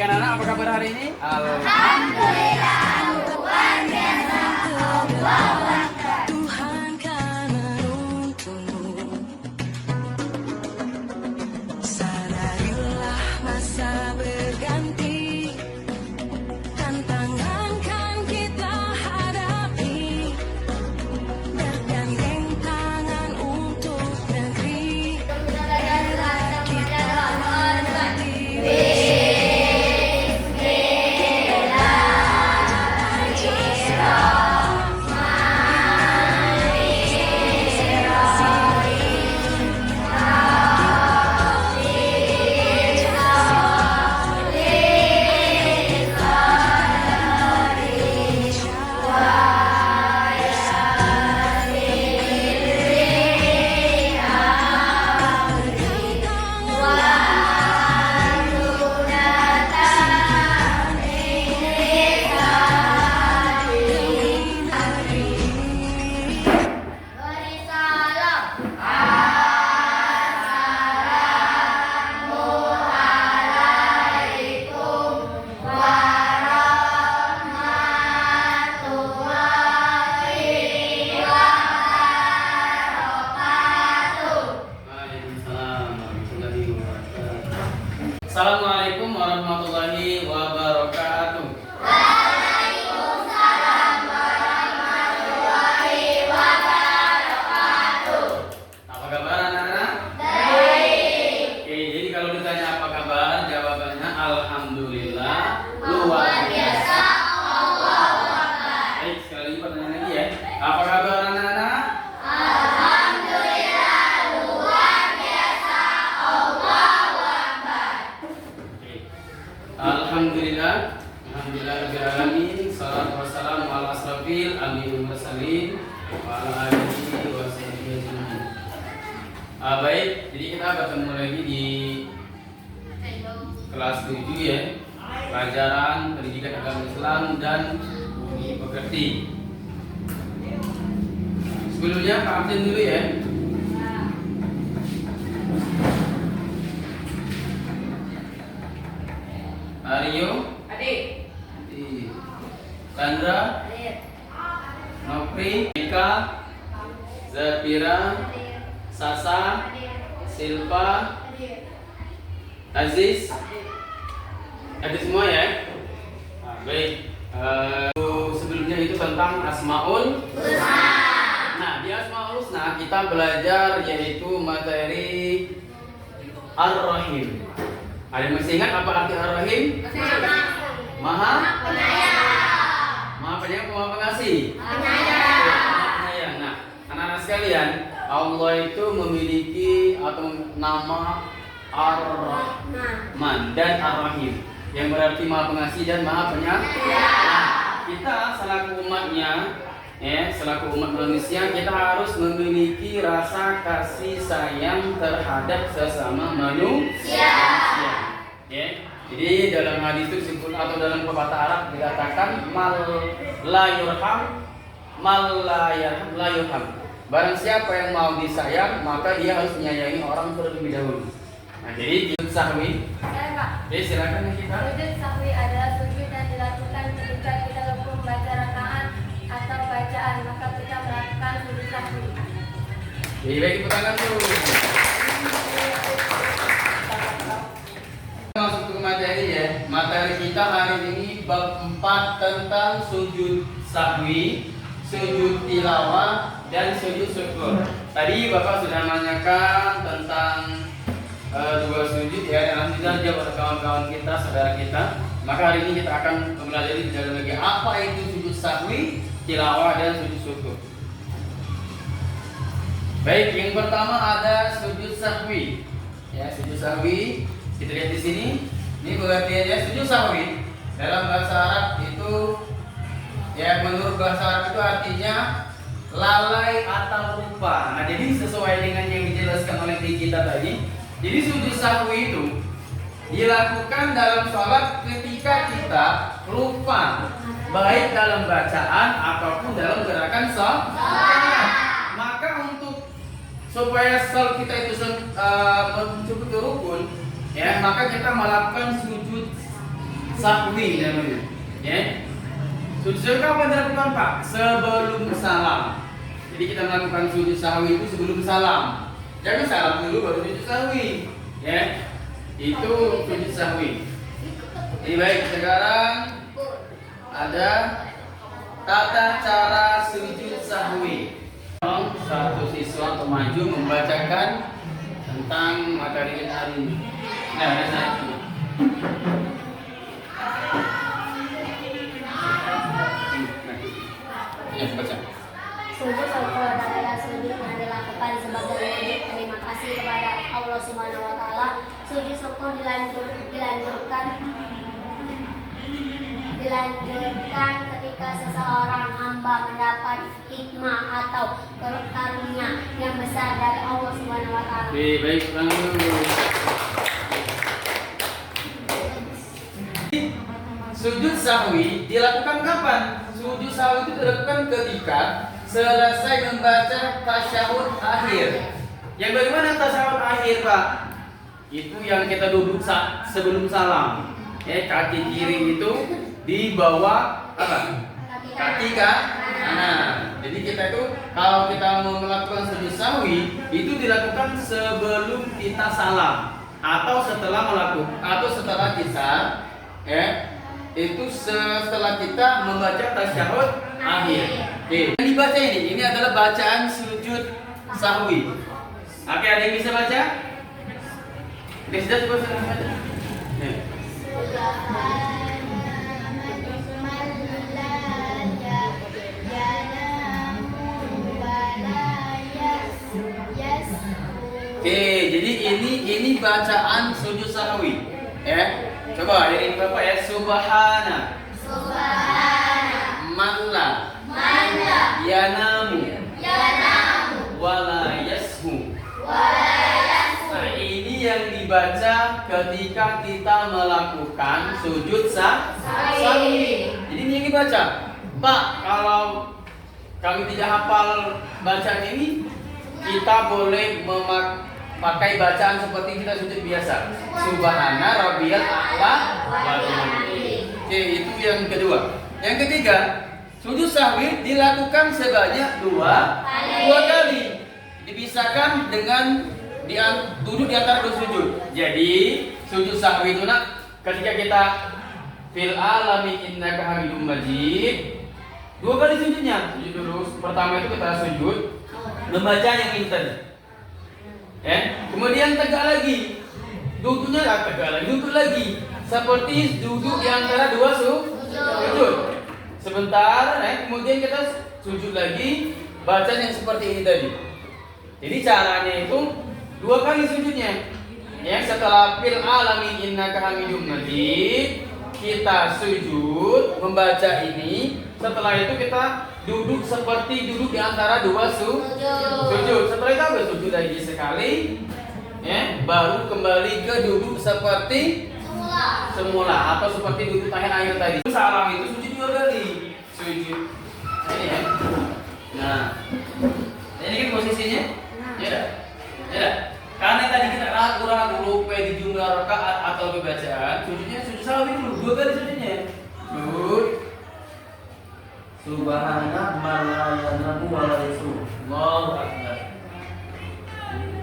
Anak-anak, apa kabar hari ini? Alhamdulillah, luar biasa. Allahu Akbar. Tuhan kan menuntunmu. Sadarilah masa berganti, tantangan kan kita hadapi, bergandeng tangan untuk negeri. Marilah kita menanti. Assalamualaikum warahmatullahi wabarakatuh. Waalaikumsalam warahmatullahi wabarakatuh. Apa kabar anak-anak? Baik. Oke, jadi kalau ditanya apa kabar, jawabannya alhamdulillah luar biasa. Allahu Akbar. Baik, sekali lagi pertanyaan lagi ya. Apa kabar anak-anak? Alhamdulillah, luar biasa. Allahu Akbar. Oke. Alhamdulillah, rabbil alamin. Salatu wassalamu ala asrofil anbiya'il mursalin wa ala alihi wa sahbihi ajmain. Baik, jadi kita bertemu lagi di kelas 7 ya. Pelajaran Pendidikan Agama Islam dan Budi Pekerti. Sebelumnya Pak absen dulu ya. Aryo, Adik. Sandra, Adik. Nopri, Ika, Zafira, Sasa, Silva, Aziz. Ada semua ya? Baik. Sebelumnya itu tentang Asmaul Husna. Nah, di Asmaul Husna kita belajar yaitu materi Ar-Rahim. Ada yang masih ingat apa arti Ar-Rahim? Maha Penyayang. Maha Penyayang, Maha Pengasih. Penyayang. Maha Penyayang. Nah, anak-anak sekalian, Allah itu memiliki atau nama Ar-Rahman dan Ar-Rahim, yang berarti Maha Pengasih dan Maha Penyayang. Nah, kita selaku umatnya, selaku umat manusia, kita harus memiliki rasa kasih sayang terhadap sesama manusia. Ya. Jadi dalam hadis itu disebut atau dalam pepatah Arab dikatakan mal la yurham. Barang siapa yang mau disayang, maka dia harus menyayangi orang terlebih dahulu. Nah, jadi sujud sahwi. Jadi silakan kita. Sujud sahwi adalah sujud yang dilakukan ketika kita lupa membaca rakaat atau bacaan, maka kita melakukan sujud sahwi. Jadi baik, tepuk tangan dulu. Masuk ke materi ya. Materi kita hari ini bab 4 tentang sujud sahwi, sujud tilawah, dan sujud syukur. Tadi Bapak sudah menanyakan tentang dua sujud ya, dan alhamdulillah jawab kawan-kawan kita, saudara kita. Maka hari ini kita akan mempelajari lebih dalam lagi apa itu sujud sahwi, tilawah, dan sujud syukur. Baik, yang pertama ada sujud sahwi. Ya, sujud sahwi kita lihat di sini. Ini pengertiannya sujud sahwi dalam bahasa Arab itu ya, menurut bahasa Arab itu artinya lalai atau lupa. Nah, jadi sesuai dengan yang dijelaskan oleh kita tadi, jadi sujud sahwi itu dilakukan dalam sholat ketika kita lupa, baik dalam bacaan ataupun dalam gerakan sholat. Maka untuk supaya salat kita itu mencukupi rukun, ya, maka kita melakukan sujud sahwi namanya. Ya. Sujud sahwi kapan dilakukan, Pak? Sebelum salam. Jadi kita melakukan sujud sahwi itu sebelum salam. Jangan salam dulu baru sujud sahwi. Ya. Itu sujud sahwi. Jadi baik, sekarang ada tata cara sujud sahwi. Satu siswa untuk maju membacakan tentang materi hari ini. Nah, baca. Sujud syukur adalah sujud yang dilakukan sebagai wujud terima kasih kepada Allah Subhanahu wa taala. Sujud syukur dilanjutkan ketika seseorang hamba mendapat hikmah atau karunia yang besar dari Allah Subhanahu wa taala. Baik, sujud sahwi dilakukan kapan? Sujud sahwi itu dilakukan ketika selesai membaca tasyahud akhir. Yang bagaimana tasyahud akhir, Pak? Itu yang kita duduk sebelum salam. Kaki kiri itu di bawah apa? Kaki kanan. Jadi kita itu kalau kita mau melakukan sujud sahwi itu dilakukan sebelum kita salam atau setelah kita itu setelah kita membaca tasyahud akhir. Yang dibaca ini adalah bacaan sujud sahwi. Oke, ada yang bisa baca? Bisa baca? Oke, jadi ini bacaan sujud sahwi. Ya. Coba dari Bapak ya, subhana. Manla. Yanamu. Wala yashu. Nah, ini yang dibaca ketika kita melakukan sujud sahwi. Jadi ini yang dibaca. Pak, kalau kami tidak hafal bacaan ini, kita boleh pakai bacaan seperti kita sujud biasa. Subhana rabbiyal a'la wa bihamdihi. Oke, itu yang kedua. Yang ketiga, sujud sahwi dilakukan sebanyak dua kali. Dipisahkan dengan duduk di antara dua sujud. Jadi, sujud sahwi itu ketika kita fil alami innaka hamidum majid, dua kali sujudnya. Sujud dulu. Pertama itu kita sujud membaca yang ini tadi. Kemudian tegak lagi. Duduknya tegak lagi, duduk lagi. Seperti duduk di antara dua sujud. Sebentar, kemudian kita sujud lagi, baca yang seperti ini tadi. Jadi caranya itu dua kali sujudnya. Setelah fil alami innaka hamidum majid, kita sujud membaca ini. Setelah itu kita duduk seperti duduk di antara dua sujud. Setelah itu apa? Sujud lagi sekali, baru kembali ke duduk seperti semula atau seperti duduk akhir tadi. Salam itu sujud dua kali. Sujud. Nah, ini kan posisinya. Ya. Karena tadi kita ragu-ragu lupa di jumlah rakaat atau bacaan, sujudnya sujud sahwi dulu, dua kali sujudnya. Sujud. Subhana man la yanamu wa la yasru. Allahu akbar.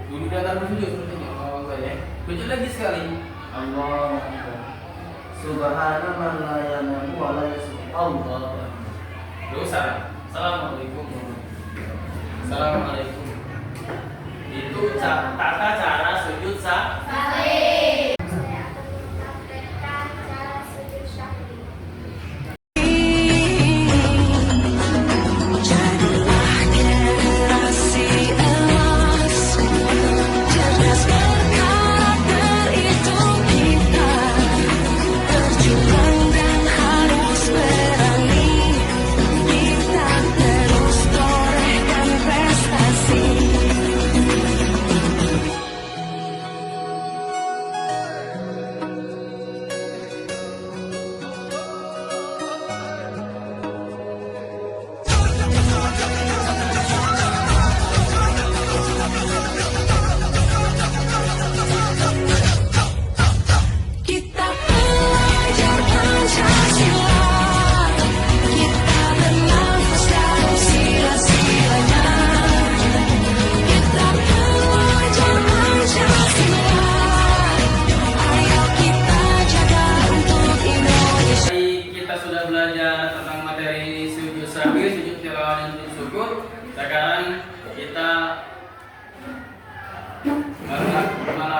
Dulu di antara sujud sujudnya. Allahu akbar ya. Sujud lagi sekali. Allahu akbar. Subhana man la yanamu wa la yasru. Allahu akbar. Dosa. Assalamualaikum. Assalamualaikum. Itu tata cara sujud sahwi. Jadilah generasi emas, cerdas berkarakter itu kita, berjuang dan harus berani, kita terus torehkan prestasi.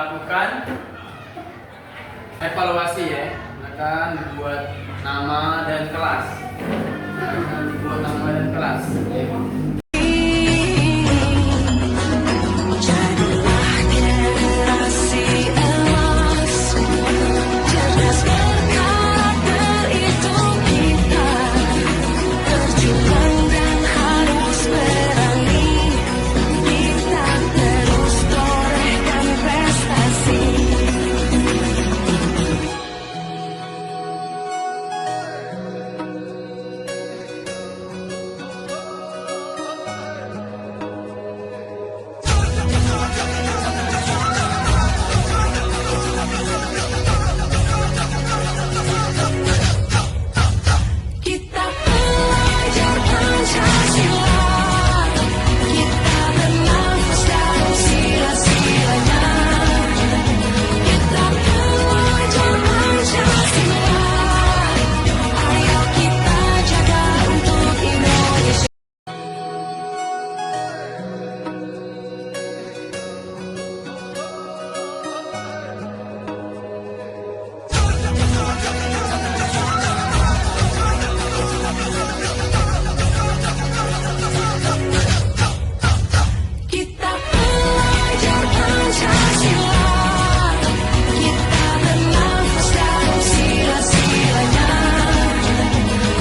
melakukan evaluasi ya, akan dibuat nama dan kelas. Akan dibuat nama dan kelas. Ya. Jadilah generasi emas, cerdas berkarakter itu kita, berjuang dan harus berani, kita terus torehkan prestasi. Kita belajar Pancasila, kita bernafas dalam sila-silanya. Kita belajar Pancasila, ayo kita jaga untuk Indonesia. Kita belajar Pancasila, kita bernafas dalam sila-silanya.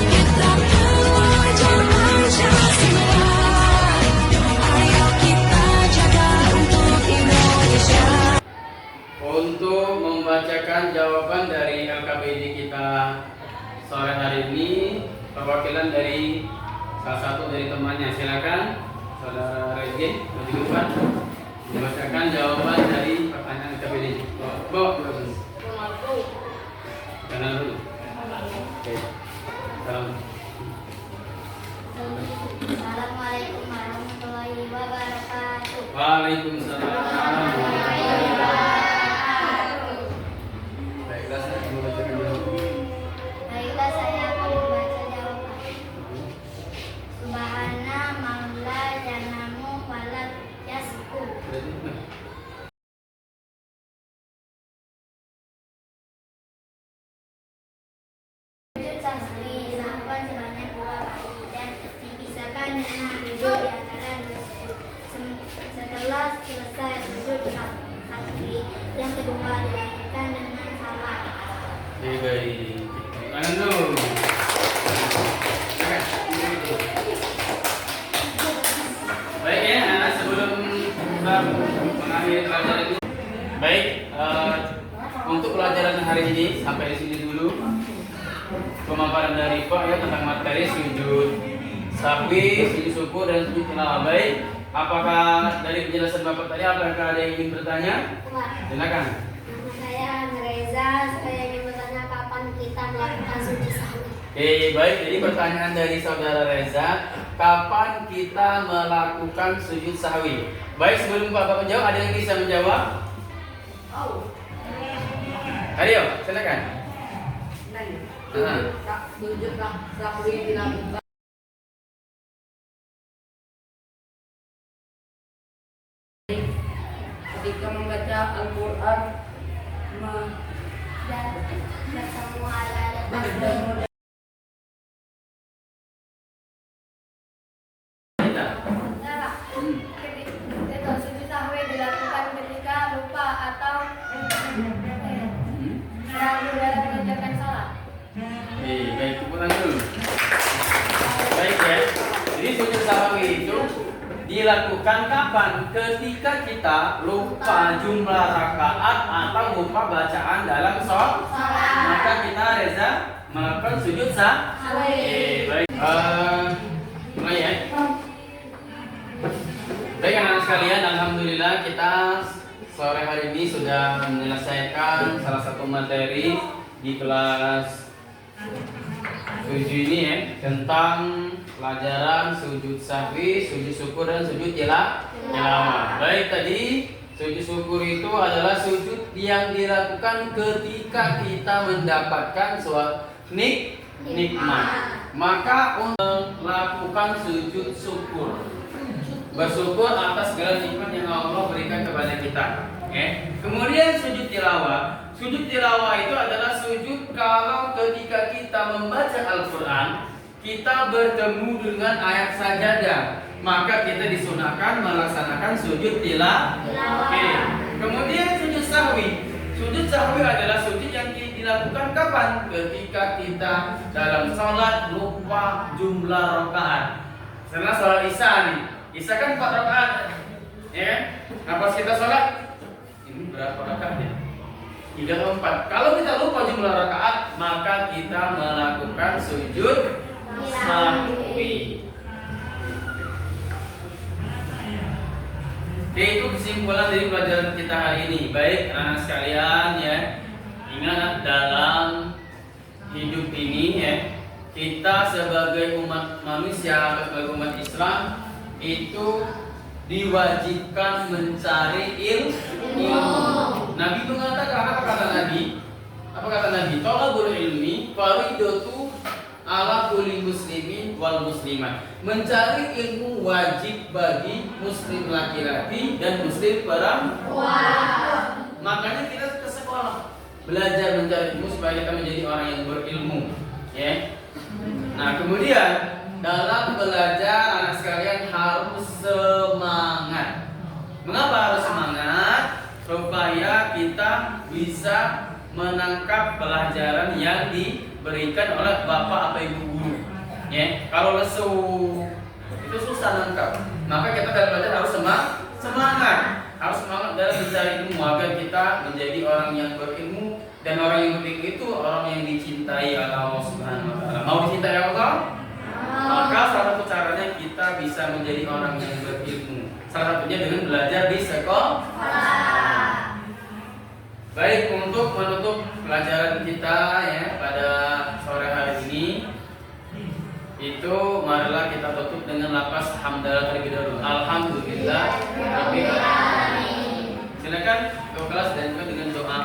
Kita belajar Pancasila, ayo kita jaga untuk Indonesia. Untuk membacakan jawaban dari LKPD kita sore hari ini, perwakilan dari salah satu dari temannya, silakan Saudara Regi Majidupan membacakan jawaban dari pertanyaan LKPD. Bo, kanan dulu. Oke. Salam. Assalamualaikum warahmatullahi wabarakatuh. Waalaikumsalam. Baiklah, saya akan membacakan jawaban. Baiklah, saya akan membaca jawaban. Subhana maula janamu walat yasku. Sujud sahwi dilakukan sebanyak 2 kali dan dipisahkan dengan duduk di antara dua sujud. Setelah selesai sujud sahwi, yang kedua dilakukan dengan salam. Baik. Kanan dulu. Silakan. Baik ya, sebelum kita mengakhiri pelajaran ini. Baik, untuk pelajaran hari ini sampai di sini dulu. Pemaparan dari Pak ya tentang materi sujud sahwi, sujud syukur dan sujud tilawah. Baik, apakah dari penjelasan Bapak tadi apakah ada yang ingin bertanya? Silakan. Nama saya Reza, saya ingin bertanya kapan kita melakukan sujud sahwi. Oke, baik. Jadi pertanyaan dari Saudara Reza, kapan kita melakukan sujud sahwi? Baik, sebelum Bapak menjawab, ada yang bisa menjawab? Ayo, silakan. Sujud sahwi dilakukan ketika membaca Al-Quran, Dan bertemu ala bertemu Itu sujud sahwi dilakukan ketika lupa atau ragu dalam mengerjakan salat. Baik, tepuk tangan dulu. Baik ya. Jadi sujud sahwi itu dilakukan kapan? Ketika kita lupa jumlah rakaat atau lupa bacaan dalam sholat. Maka kita Reza melakukan sujud sahwi. Baik. Mulai ya. Baik anak-anak sekalian, alhamdulillah kita sore hari ini sudah menyelesaikan salah satu materi di kelas 7 ini ya, tentang pelajaran sujud sahwi, sujud syukur dan sujud tilawah. Baik, tadi sujud syukur itu adalah sujud yang dilakukan ketika kita mendapatkan suatu nikmat. Maka untuk melakukan sujud syukur, bersyukur atas segala nikmat yang Allah berikan kepada kita. Kemudian sujud tilawah. Sujud tilawah itu adalah sujud kalau ketika kita membaca Al-Quran, kita bertemu dengan ayat sajadah, maka kita disunahkan melaksanakan sujud tilawah. Kemudian sujud sahwi. Sujud sahwi adalah sujud yang dilakukan kapan? Ketika kita dalam sholat lupa jumlah rakaat. Karena sholat isya nih, isya kan 4 rakaat, ya. Nah pas kita sholat, ini berapa rakaatnya? 3 atau 4. Kalau kita lupa jumlah rakaat, maka kita melakukan sujud sahwi. Oke, itu kesimpulan dari pelajaran kita hari ini. Baik anak sekalian ya, ingat dalam hidup ini ya, kita sebagai umat manusia, sebagai umat Islam itu diwajibkan mencari ilmu. Nabi mengatakan, apa kata Nabi? Apa kata Nabi? Thalabul ilmi fariidatu ala kulli muslimin wal muslimat. Mencari ilmu wajib bagi muslim laki-laki dan muslim perempuan. Makanya kita ke sekolah belajar mencari ilmu supaya kita menjadi orang yang berilmu, ya. Nah, kemudian dalam belajar anak sekalian harus semangat. Mengapa harus semangat? Supaya kita bisa menangkap pelajaran yang diberikan oleh bapak atau ibu guru. Ya, kalau lesu itu susah nangkap. Maka kita dalam belajar harus semangat. Harus semangat dalam mencari ilmu agar kita menjadi orang yang berilmu, dan orang yang berilmu itu orang yang dicintai oleh Allah Subhanahu wa taala. Mau dicintai Allah? Maka salah satu caranya kita bisa menjadi orang yang berilmu. Salah satunya dengan belajar di sekolah. Baik, untuk menutup pelajaran kita ya pada sore hari ini, itu marilah kita tutup dengan lafaz hamdalah terlebih dahulu. Alhamdulillah rabbil alamin. Silakan ke kelas dan juga dengan doa.